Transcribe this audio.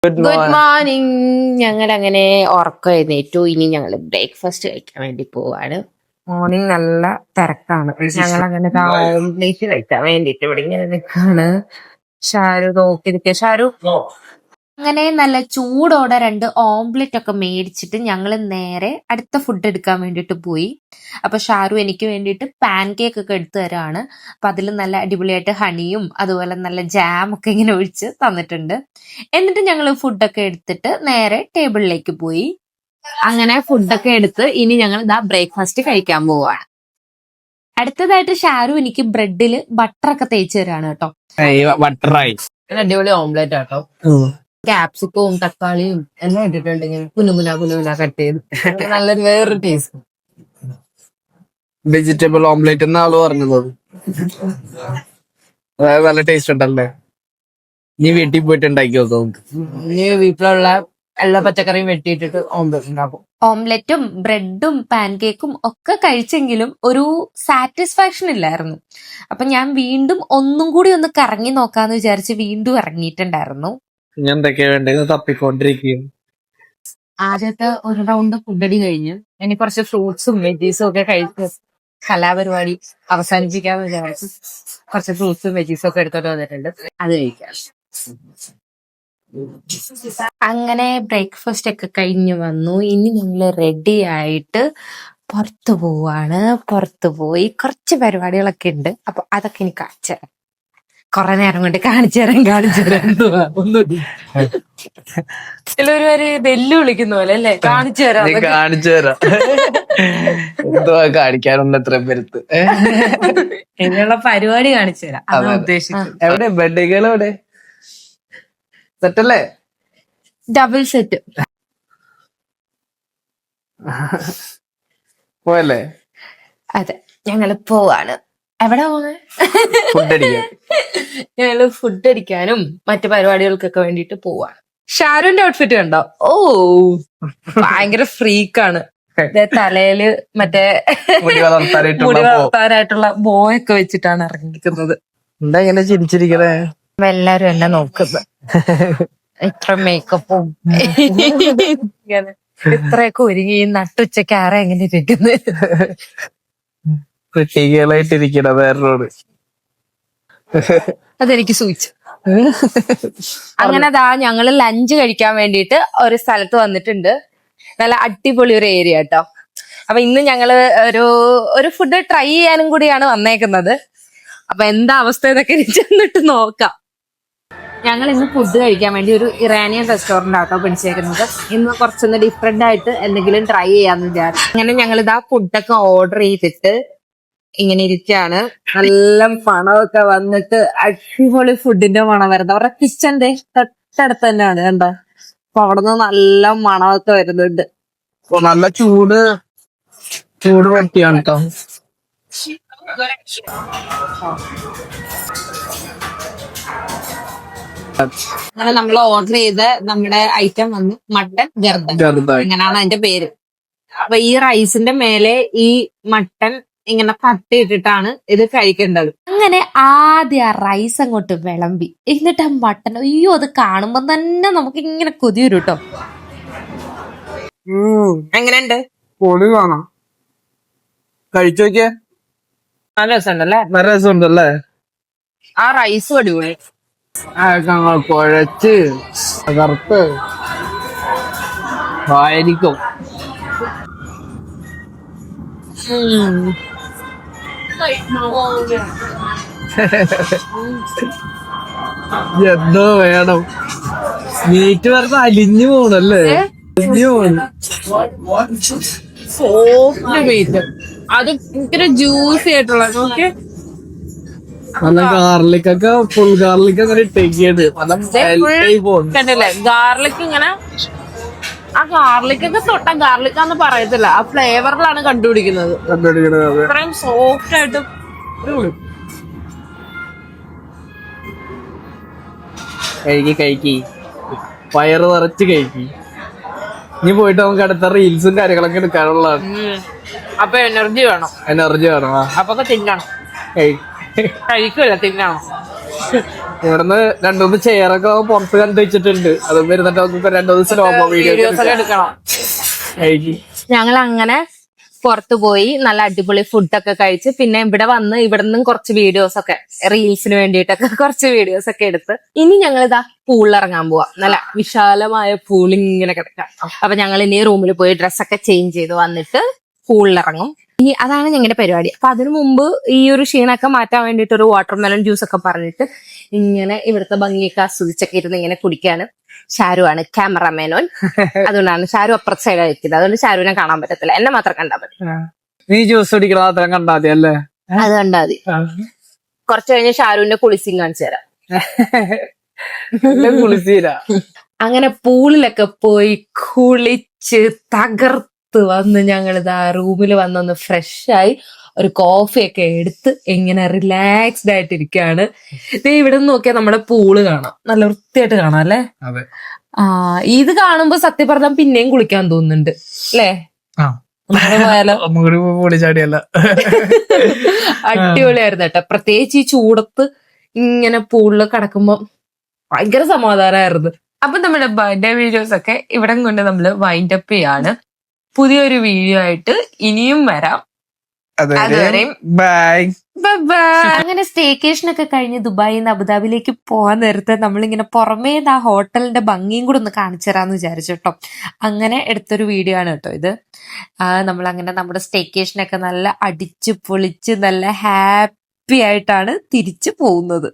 Good morning. ഞങ്ങൾ അങ്ങനെ ഉറക്കം എഴുന്നേറ്റു. ഇനി ഞങ്ങൾ ബ്രേക്ക്ഫാസ്റ്റ് കഴിക്കാൻ വേണ്ടി പോവാണ്. മോർണിംഗ് നല്ല തിരക്കാണ്. ഞങ്ങൾ അങ്ങനെ ഓംലേറ്റ് കഴിക്കാൻ വേണ്ടിട്ട് ഇവിടെ ഇങ്ങനെ നിൽക്കാണ്. ഷാരു നോക്കി ഷാരു അങ്ങനെ നല്ല ചൂടോടെ 2 ഓംലെറ്റ് ഒക്കെ മേടിച്ചിട്ട് ഞങ്ങൾ നേരെ അടുത്ത ഫുഡ് എടുക്കാൻ വേണ്ടിട്ട് പോയി. അപ്പൊ ഷാരു എനിക്ക് വേണ്ടിയിട്ട് പാൻ കേക്ക് ഒക്കെ എടുത്തു തരാണ്. അപ്പൊ അതിൽ നല്ല അടിപൊളിയായിട്ട് ഹണിയും അതുപോലെ നല്ല ജാം ഒക്കെ ഇങ്ങനെ ഒഴിച്ച് തന്നിട്ടുണ്ട്. എന്നിട്ട് ഞങ്ങൾ ഫുഡൊക്കെ എടുത്തിട്ട് നേരെ ടേബിളിലേക്ക് പോയി. അങ്ങനെ ഫുഡൊക്കെ എടുത്ത് ഇനി ഞങ്ങൾ ഇതാ ബ്രേക്ക്ഫാസ്റ്റ് കഴിക്കാൻ പോവാണ്. അടുത്തതായിട്ട് ഷാരു എനിക്ക് ബ്രെഡിൽ ബട്ടറൊക്കെ തേച്ച് തരാണ് കേട്ടോ. അടിപൊളി ഓംലെറ്റ് ആട്ടോ. ക്യാപ്സിക്കവും തക്കാളിയും എല്ലാം ഇട്ടിട്ടുണ്ട്. ഇങ്ങനെ കുനുകുന കട്ട് ചെയ്ത് നല്ലൊരു വേറൊരു ടേസ്റ്റ്. വെജിറ്റബിൾ ഓംലെറ്റ് എന്ന ആള് പറഞ്ഞത് നല്ല ടേസ്റ്റ് ഉണ്ടല്ലേ. നീ വീട്ടിൽ പോയിട്ട് ഉണ്ടാക്കി നോക്കാം. ഇനി വീട്ടിലുള്ള എല്ലാ പച്ചക്കറിയും വെട്ടിയിട്ടിട്ട് ഓംലെറ്റ് ഉണ്ടാക്കും. ഓംലെറ്റും ബ്രെഡും പാൻകേക്കും ഒക്കെ കഴിച്ചെങ്കിലും ഒരു സാറ്റിസ്ഫാക്ഷൻ ഇല്ലായിരുന്നു. അപ്പൊ ഞാൻ വീണ്ടും ഒന്നും കൂടി ഒന്ന് കറങ്ങി നോക്കാന്ന് വിചാരിച്ച് വീണ്ടും ഇറങ്ങിയിട്ടുണ്ടായിരുന്നു. ഞാൻ എന്തൊക്കെയാ വേണ്ടത് തപ്പിക്കൊണ്ടിരിക്കും. ആദ്യത്തെ ഒരു റൗണ്ട് ഫുഡടി കഴിഞ്ഞ് ഇനി കുറച്ച് ഫ്രൂട്ട്സും വെജീസും ഒക്കെ കഴിച്ച് കലാപരിപാടി അവസാനിപ്പിക്കാന്ന് വിചാരിച്ചു കുറച്ച് ഫ്രൂട്ട്സും വെജീസും ഒക്കെ എടുത്തോണ്ട് വന്നിട്ടുണ്ട്. അത് കഴിക്കാം. അങ്ങനെ ബ്രേക്ക്ഫാസ്റ്റ് ഒക്കെ കഴിഞ്ഞ് വന്നു. ഇനി ഞങ്ങള് റെഡി ആയിട്ട് പുറത്തു പോവാണ്. പുറത്തു പോയി കുറച്ച് പരിപാടികളൊക്കെ ഉണ്ട്. അപ്പൊ അതൊക്കെ ഇനി കാണിച്ചു തരാം. കൊറേ നേരം കൊണ്ട് കാണിച്ചു തരാം ചിലവര് വെല്ലുവിളിക്കുന്ന പോലെ അല്ലേ? കാണിച്ചു തരാം എന്തുവാ കാണിക്കാറുണ്ട് എത്ര പേരുത്ത് ഇനിയുള്ള പരിപാടി കാണിച്ചു തരാം. അതാണ് ഉദ്ദേശിച്ചത്. എവിടെ ബെഡ്ഡുകൾ എവിടെ? സെറ്റല്ലേ? ഡബിൾ സെറ്റ് പോയല്ലേ? അതെ, ഞങ്ങള് പോവാണ്. എവിടെ പോണേ? ഞങ്ങള് ഫുഡ് അടിക്കാനും മറ്റു പരിപാടികൾക്കൊക്കെ വേണ്ടിട്ട് പോവാണ്. ഷാരുവിന്റെ ഔട്ട്ഫിറ്റ് കണ്ടോ? ഓ ഭയങ്കര ഫ്രീക്കാണ്. തലയില് മറ്റേ മുടി വളർത്താനായിട്ടുള്ള ബോയൊക്കെ വെച്ചിട്ടാണ് ഇറങ്ങിയിരിക്കുന്നത്. എന്താ ഇങ്ങനെ ചിരിച്ചിരിക്കണേ? എല്ലാരും എന്നെ നോക്കുന്നത്. ഇത്ര മേക്കപ്പും ഇങ്ങനെ ഇത്രയൊക്കെ ഒരുങ്ങി നട്ടുച്ചയ്ക്ക് ആരാ എങ്ങനെ ഇരിക്കുന്നത്? കുട്ടികളായിട്ടിരിക്കണ വേറോട് അതെനിക്ക് സൂചിച്ചു. അങ്ങനെ ഞങ്ങള് ലഞ്ച് കഴിക്കാൻ വേണ്ടിയിട്ട് ഒരു സ്ഥലത്ത് വന്നിട്ടുണ്ട്. നല്ല അടിപൊളി ഒരു ഏരിയ കേട്ടോ. അപ്പൊ ഇന്ന് ഞങ്ങള് ഒരു ഫുഡ് ട്രൈ ചെയ്യാനും കൂടിയാണ് വന്നേക്കുന്നത്. അപ്പൊ എന്താ അവസ്ഥ എന്നൊക്കെ ചെന്നിട്ട് നോക്കാം. ഞങ്ങൾ ഇന്ന് ഫുഡ് കഴിക്കാൻ വേണ്ടി ഒരു ഇറാനിയൻ റെസ്റ്റോറന്റ് ആട്ടോ പിടിച്ചേക്കുന്നത്. ഇന്ന് കുറച്ചൊന്ന് ഡിഫറെന്റ് ആയിട്ട് എന്തെങ്കിലും ട്രൈ ചെയ്യാന്ന് വിചാരിച്ചു. അങ്ങനെ ഞങ്ങൾ ഇതാ ഫുഡൊക്കെ ഓർഡർ ചെയ്തിട്ട് ഇങ്ങനെ ഇരിക്കുകയാണ്. നല്ല മണമൊക്കെ വന്നിട്ട് അടിപൊളി ഫുഡിന്റെ മണം വരുന്നത്. അവരുടെ കിച്ചന്റെ തൊട്ടടുത്ത് തന്നെയാണ് കണ്ടോ. അപ്പൊ അവിടെ നിന്ന് നല്ല മണമൊക്കെ വരുന്നുണ്ട്. നല്ല ചൂട് പറ്റിയാണ് കേട്ടോ. അങ്ങനെ നമ്മൾ ഓർഡർ ചെയ്ത നമ്മുടെ ഐറ്റം വന്നു മട്ടൻ ജർദ, ഇങ്ങനെയാണ് അതിന്റെ പേര്. അപ്പൊ ഈ റൈസിന്റെ മേലെ ഈ മട്ടൻ ഇങ്ങനെ തട്ടിയിട്ടിട്ടാണ് ഇത് കഴിക്കേണ്ടത്. അങ്ങനെ ആദ്യം ആ റൈസ് അങ്ങോട്ട് വിളമ്പി എന്നിട്ട് ആ മട്ടൻ, അയ്യോ അത് കാണുമ്പോ തന്നെ നമുക്ക് ഇങ്ങനെ കൊതി വരും കേട്ടോ. എങ്ങനെയുണ്ട്? പൊളി കാണാം. കഴിച്ചു നോക്കിയേ. നല്ല രസമുണ്ടല്ലേ? നല്ല രസമുണ്ടല്ലേ? ആ റൈസും അടിപൊളി. കുഴച്ച് കറുത്ത് ആയിരിക്കും. എന്തോ വേണം. മീറ്റ് പറഞ്ഞ അലിഞ്ഞു പോണല്ലേ? സോഫ്റ്റ് മീറ്റ്, അത് ഭയങ്കര ജ്യൂസി ആയിട്ടുള്ള. നോക്കി നല്ല ഗാർലിക്കൊക്കെ ഫുൾ ഗാർലിക് അങ്ങനെ ഇട്ടേക്കാണ്. കണ്ടില്ലേ ഗാർലിക് ഇങ്ങനെ. ആ ഗാർലിക്കൊക്കെ തൊട്ട ഗാർലിക്കാന്ന് പറയത്തില്ല, ആ ഫ്ലേവറിലാണ് കണ്ടുപിടിക്കുന്നത്. ഇത്രയും സോഫ്റ്റ് ആയിട്ട് കഴിക്കി വയറ് നിറച്ച് കഴിക്കി. ഇനി പോയിട്ട് നമുക്ക് അടുത്ത റീൽസും കാര്യങ്ങളൊക്കെ എടുക്കാനുള്ളതാണ്. അപ്പൊ എനർജി വേണം. അപ്പൊ തിന്നണം. കഴിക്കില്ല, തിന്നണം. ഇവിടുന്ന് രണ്ടുമൂന്ന് ചെയറൊക്കെ പുറത്ത് കണ്ടു വെച്ചിട്ടുണ്ട്. അത് വരുന്നിട്ട് നമുക്ക് രണ്ടുമൂന്ന് സ്ലോമോ വീഡിയോസ് ഒക്കെ എടുക്കണം. ഞങ്ങൾ അങ്ങനെ പുറത്തു പോയി നല്ല അടിപൊളി ഫുഡൊക്കെ കഴിച്ച് പിന്നെ ഇവിടെ വന്ന് ഇവിടെ നിന്നും കുറച്ച് വീഡിയോസ് ഒക്കെ റീൽസിന് വേണ്ടിയിട്ടൊക്കെ കുറച്ച് വീഡിയോസ് ഒക്കെ എടുത്ത് ഇനി ഞങ്ങൾ ഇതാ പൂളിൽ ഇറങ്ങാൻ പോവാ. നല്ല വിശാലമായ പൂൾ ഇങ്ങനെ കിടക്കാം. അപ്പൊ ഞങ്ങൾ ഇനി റൂമിൽ പോയി ഡ്രസ്സൊക്കെ ചേഞ്ച് ചെയ്ത് വന്നിട്ട് പൂളിൽ ഇറങ്ങും. അതാണ് ഞങ്ങളുടെ പരിപാടി. അപ്പൊ അതിനു മുമ്പ് ഈ ഒരു ക്ഷീണൊക്കെ മാറ്റാൻ വേണ്ടിട്ട് ഒരു വാട്ടർമെലൺ ജ്യൂസ് ഒക്കെ പറഞ്ഞിട്ട് ഇങ്ങനെ ഇവിടുത്തെ ഭംഗിയൊക്കെ ആസ്വദിച്ചൊക്കെ ഇരുന്ന് ഇങ്ങനെ കുടിക്കാണ്. ഷാരു ആണ് ക്യാമറമാനോൻ. അതുകൊണ്ടാണ് ഷാരു അപ്പുറത്തെ സൈഡ് കഴിക്കുന്നത്. അതുകൊണ്ട് ഷാരുവിനെ കാണാൻ പറ്റത്തില്ല, എന്നെ മാത്രം കണ്ടാൽ മതി. നീ ജ്യൂസ് കുടിക്കണ മാത്രം കണ്ടാ മതി അല്ലേ? അത് കണ്ടാ മതി. കുറച്ച് കഴിഞ്ഞ് ഷാരുവിന്റെ കുളിസിങ് കാണിച്ചു തരാം. കുളിസീര. അങ്ങനെ പൂളിലൊക്കെ പോയി കുളിച്ച് തകർത്ത് വന്ന് ഞങ്ങളിതാ റൂമിൽ വന്നൊന്ന് ഫ്രഷായി ഒരു കോഫിയൊക്കെ എടുത്ത് ഇങ്ങനെ റിലാക്സ്ഡ് ആയിട്ടിരിക്കുകയാണ്. ഇവിടെ നിന്ന് നോക്കിയാൽ നമ്മുടെ പൂള് കാണാം, നല്ല വൃത്തിയായിട്ട് കാണാം അല്ലേ? ഇത് കാണുമ്പോ സത്യം പറഞ്ഞാൽ പിന്നെയും കുളിക്കാൻ തോന്നുന്നുണ്ട് അല്ലേ? പോയാലോ? അടിപൊളിയായിരുന്നു കേട്ടോ. പ്രത്യേകിച്ച് ഈ ചൂടത്ത് ഇങ്ങനെ പൂളില് കിടക്കുമ്പോ ഭയങ്കര സമാധാനമായിരുന്നു. അപ്പൊ നമ്മുടെ ബർത്ത്ഡേ വീഡിയോസ് ഒക്കെ ഇവിടെ കൊണ്ട് നമ്മള് വൈൻഡ് അപ്പ് ചെയ്യാണ്. പുതിയൊരു വീഡിയോ ആയിട്ട് ഇനിയും വരാം. അങ്ങനെ സ്റ്റേക്കേഷൻ ഒക്കെ കഴിഞ്ഞ് ദുബായിൽ നിന്ന് അബുദാബിയിലേക്ക് പോകാൻ നേരത്തെ നമ്മളിങ്ങനെ പുറമേ ആ ഹോട്ടലിന്റെ ഭംഗിയും കൂടെ ഒന്ന് കാണിച്ചു തരാന്ന് വിചാരിച്ചു കേട്ടോ. അങ്ങനെ എടുത്തൊരു വീഡിയോ ആണ് കേട്ടോ ഇത്. നമ്മളങ്ങനെ നമ്മുടെ സ്റ്റേക്കേഷനൊക്കെ നല്ല അടിച്ച് പൊളിച്ച് നല്ല ഹാപ്പി ആയിട്ടാണ് തിരിച്ചു പോകുന്നത്.